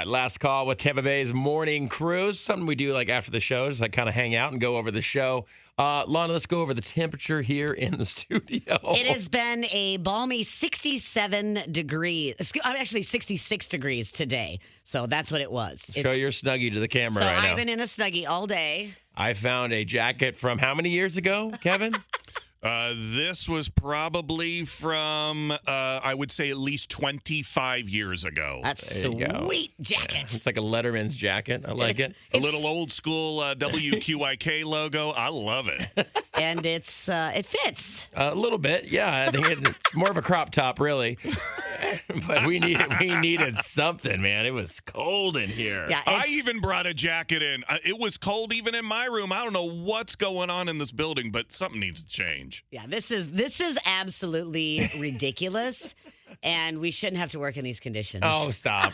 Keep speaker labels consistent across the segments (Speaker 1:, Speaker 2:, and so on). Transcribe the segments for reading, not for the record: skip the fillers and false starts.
Speaker 1: right, last call with Tampa Bay's morning cruise. Something we do like after the show, just like kind of hang out and go over the show. Lana, let's go over the temperature here in the studio.
Speaker 2: It has been a balmy 67 degrees. Actually, 66 degrees today. So that's what it was.
Speaker 1: Show your Snuggie to the camera right now.
Speaker 2: So I've been in a Snuggie all day.
Speaker 1: I found a jacket from how many years ago, Kevin?
Speaker 3: This was probably from, I would say, at least 25 years ago.
Speaker 2: That's
Speaker 1: There you go.
Speaker 2: sweet jacket.
Speaker 1: It's like a Letterman's jacket. I like it.
Speaker 3: A little old school WQIK logo. I love it.
Speaker 2: And it fits.
Speaker 1: A little bit, yeah. I think it's more of a crop top, really. But we needed something, man. It was cold in here.
Speaker 2: Yeah,
Speaker 3: I even brought a jacket in. It was cold even in my room. I don't know what's going on in this building, but something needs to change.
Speaker 2: Yeah, this is absolutely ridiculous, and we shouldn't have to work in these conditions.
Speaker 1: Oh, stop.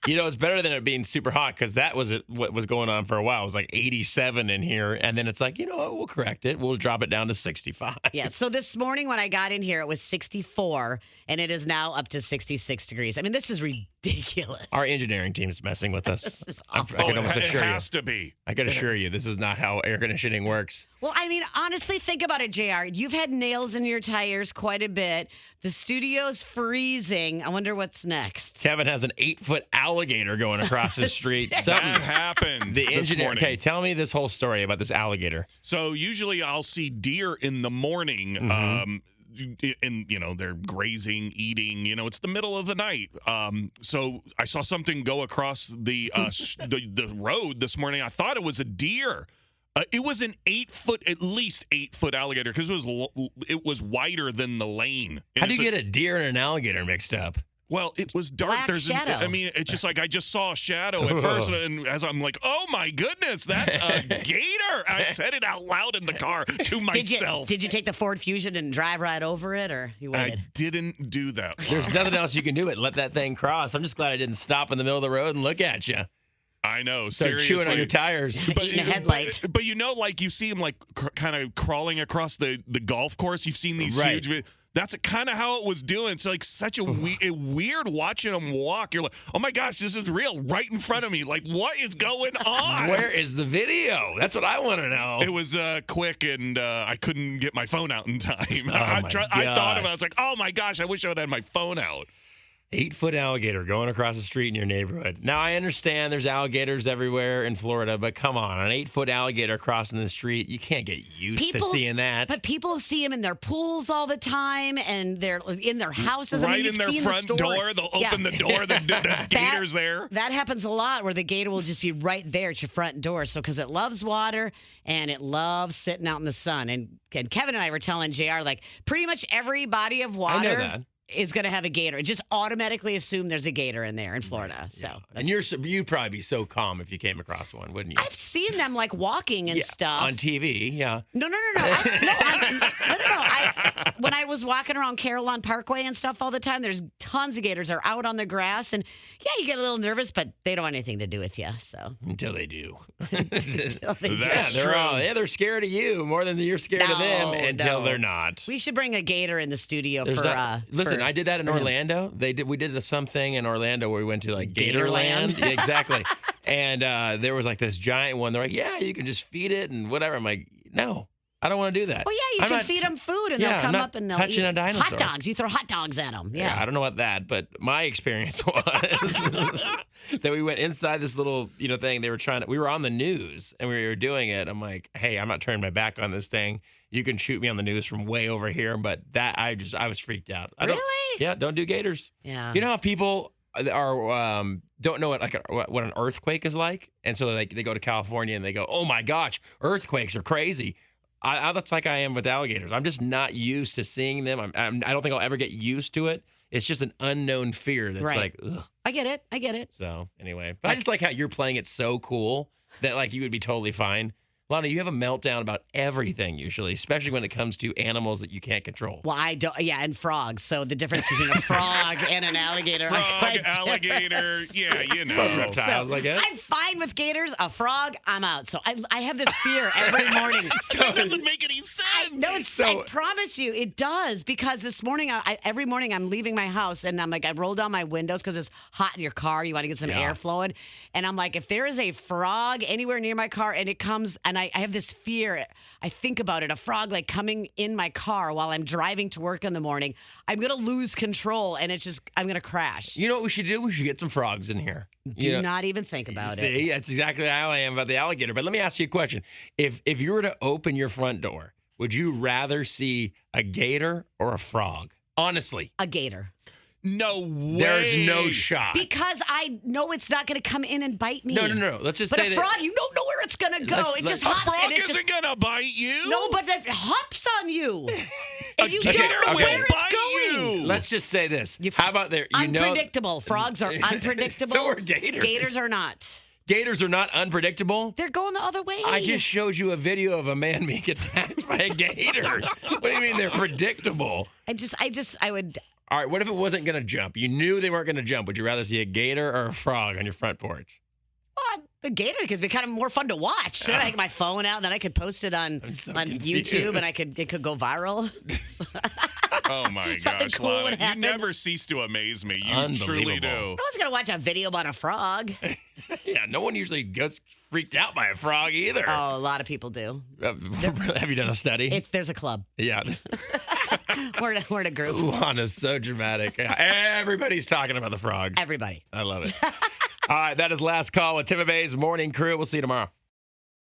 Speaker 1: You know, it's better than it being super hot because that was what was going on for a while. It was like 87 in here, and then it's like, you know what, we'll correct it. We'll drop it down to 65.
Speaker 2: Yeah, so this morning when I got in here, it was 64, and it is now up to 66 degrees. I mean, this is ridiculous.
Speaker 1: Our engineering team is messing with us.
Speaker 2: This is
Speaker 1: I
Speaker 2: awful.
Speaker 1: can almost
Speaker 3: It
Speaker 1: assure you.
Speaker 3: has to be.
Speaker 1: I can assure you, this is not how air conditioning works.
Speaker 2: Well, I mean, honestly, think about it, JR. You've had nails in your tires quite a bit. The studio's freezing. I wonder what's next.
Speaker 1: Kevin has an 8-foot alligator going across the street.
Speaker 3: That happened
Speaker 1: The
Speaker 3: this
Speaker 1: engineer.
Speaker 3: morning.
Speaker 1: Okay, tell me this whole story about this alligator.
Speaker 3: So usually I'll see deer in the morning. And they're grazing, eating. It's the middle of the night. So I saw something go across the the road this morning. I thought it was a deer. It was an at least 8-foot alligator because it was wider than the lane.
Speaker 1: How do you get a deer and an alligator mixed up?
Speaker 3: Well, it was dark.
Speaker 2: Black shadow.
Speaker 3: It's just like I just saw a shadow at first, and as I'm like, oh my goodness, that's a gator. I said it out loud in the car to myself.
Speaker 2: Did you take the Ford Fusion and drive right over it, or you waited?
Speaker 3: I didn't do that.
Speaker 1: There's nothing else you can do but let that thing cross. I'm just glad I didn't stop in the middle of the road and look at you.
Speaker 3: I know,
Speaker 1: Start
Speaker 3: seriously.
Speaker 1: chewing on your tires.
Speaker 2: Eating a headlight.
Speaker 3: But like you see him like kind of crawling across the golf course. You've seen these
Speaker 1: Right.
Speaker 3: huge. That's kind of how it was doing. It's like such a weird watching him walk. You're like, oh my gosh, this is real, right in front of me. Like, what is going on?
Speaker 1: Where is the video? That's what I want to know.
Speaker 3: It was quick, and I couldn't get my phone out in time.
Speaker 1: my
Speaker 3: I thought about it.
Speaker 1: gosh.
Speaker 3: I was like, oh my gosh, I wish I would have had my phone out.
Speaker 1: 8-foot alligator going across the street in your neighborhood. Now, I understand there's alligators everywhere in Florida, but come on, an 8-foot alligator crossing the street, you can't get used to seeing that.
Speaker 2: But people see them in their pools all the time, and they're in their houses.
Speaker 3: Right
Speaker 2: I mean,
Speaker 3: in
Speaker 2: you've
Speaker 3: their
Speaker 2: seen
Speaker 3: front
Speaker 2: the story.
Speaker 3: door. They'll open the door. The gator's there.
Speaker 2: That happens a lot where the gator will just be right there at your front door. So because it loves water and it loves sitting out in the sun. And Kevin and I were telling JR, like, pretty much every body of water
Speaker 1: I know that.
Speaker 2: is going to have a gator. It just automatically assume there's a gator in there in Florida. So
Speaker 1: And you'd probably be so calm if you came across one, wouldn't you?
Speaker 2: I've seen them like walking and stuff.
Speaker 1: On TV, yeah.
Speaker 2: No. When I was walking around Carillon Parkway and stuff all the time, there's tons of gators are out on the grass, and yeah, you get a little nervous, but they don't want anything to do with you. So
Speaker 1: Until they do.
Speaker 3: That's
Speaker 1: they're
Speaker 3: true.
Speaker 1: they're scared of you more than you're scared of them until
Speaker 2: no.
Speaker 1: they're not.
Speaker 2: we should bring a gator in the studio
Speaker 1: There's
Speaker 2: for.
Speaker 1: not- listen,
Speaker 2: for-
Speaker 1: I did that in
Speaker 2: for him.
Speaker 1: Orlando. We did something in Orlando where we went to like
Speaker 2: Gatorland?
Speaker 1: Gatorland. Yeah, exactly. And there was like this giant one. They're like, yeah, you can just feed it and whatever. I'm like, no, I don't want to do that.
Speaker 2: Well, yeah, you
Speaker 1: I'm
Speaker 2: can
Speaker 1: not
Speaker 2: feed them food, and
Speaker 1: yeah,
Speaker 2: they'll
Speaker 1: I'm
Speaker 2: come
Speaker 1: not
Speaker 2: up and they'll
Speaker 1: touching
Speaker 2: eat
Speaker 1: a dinosaur.
Speaker 2: hot dogs. You throw hot dogs at them.
Speaker 1: Yeah, I don't know about that, but my experience was that we went inside this little, thing. We were on the news and we were doing it. I'm like, hey, I'm not turning my back on this thing. You can shoot me on the news from way over here, but that I was freaked out.
Speaker 2: Really?
Speaker 1: Yeah, don't do gators.
Speaker 2: Yeah.
Speaker 1: You know how people are don't know what an earthquake is like, and so they go to California and they go, oh my gosh, earthquakes are crazy. That's like I am with alligators. I'm just not used to seeing them. I don't think I'll ever get used to it. It's just an unknown fear that's
Speaker 2: Right.
Speaker 1: like, ugh.
Speaker 2: I get it.
Speaker 1: So anyway, but I just like how you're playing it so cool that like you would be totally fine. Lana, you have a meltdown about everything usually, especially when it comes to animals that you can't control.
Speaker 2: Well, I don't. Yeah, and frogs. So the difference between a frog and an alligator. are
Speaker 3: Frog,
Speaker 2: quite different.
Speaker 3: alligator. Yeah, you know.
Speaker 1: Both reptiles, I guess.
Speaker 2: I'm fine with gators. A frog, I'm out. So I have this fear every morning.
Speaker 3: That doesn't make any sense.
Speaker 2: No, I promise you, it does. Because this morning, every morning I'm leaving my house and I'm like, I roll down my windows because it's hot in your car. You want to get some air flowing. And I'm like, if there is a frog anywhere near my car and it comes, and I have this fear, I think about it, a frog like coming in my car while I'm driving to work in the morning, I'm going to lose control and I'm going to crash.
Speaker 1: You know what we should do? We should get some frogs in here.
Speaker 2: Do not even think about it.
Speaker 1: See, that's exactly how I am about the alligator. But let me ask you a question. If you were to open your front door, would you rather see a gator or a frog? Honestly.
Speaker 2: A gator.
Speaker 3: No way.
Speaker 1: There's no shot.
Speaker 2: Because I know it's not going to come in and bite me.
Speaker 1: No. Let's just
Speaker 2: But
Speaker 1: say
Speaker 2: a frog, you don't know where it's going to go. It just
Speaker 3: A
Speaker 2: hops.
Speaker 3: frog
Speaker 2: and it
Speaker 3: isn't
Speaker 2: just,
Speaker 3: gonna bite you.
Speaker 2: No, but it hops on you. And you
Speaker 3: gator
Speaker 2: don't know
Speaker 3: will
Speaker 2: where it's
Speaker 3: bite
Speaker 2: going.
Speaker 3: you.
Speaker 1: Let's just say this. How about there?
Speaker 2: Unpredictable. Frogs are unpredictable.
Speaker 1: So are gators.
Speaker 2: Gators are not.
Speaker 1: Gators are not unpredictable.
Speaker 2: They're going the other way.
Speaker 1: I just showed you a video of a man being attacked by a gator. What do you mean they're predictable?
Speaker 2: I would.
Speaker 1: All right, what if it wasn't going to jump? You knew they weren't going to jump. Would you rather see a gator or a frog on your front porch?
Speaker 2: Well, the gator because it'd be kind of more fun to watch. Then I get my phone out, and then I could post it on YouTube, and it could go viral.
Speaker 3: Oh my
Speaker 2: Something
Speaker 3: gosh,
Speaker 2: cool
Speaker 3: Lana.
Speaker 2: would
Speaker 3: You
Speaker 2: happen.
Speaker 3: never cease to amaze me. You truly do.
Speaker 2: No one's gonna watch a video about a frog.
Speaker 1: Yeah, no one usually gets freaked out by a frog either.
Speaker 2: Oh, a lot of people do.
Speaker 1: Have you done a study?
Speaker 2: There's a club.
Speaker 1: Yeah.
Speaker 2: We're in a group.
Speaker 1: Lana's so dramatic. Everybody's talking about the frogs.
Speaker 2: Everybody.
Speaker 1: I love it. All right, that is Last Call with Tampa Bay's Morning Crew. We'll see you tomorrow.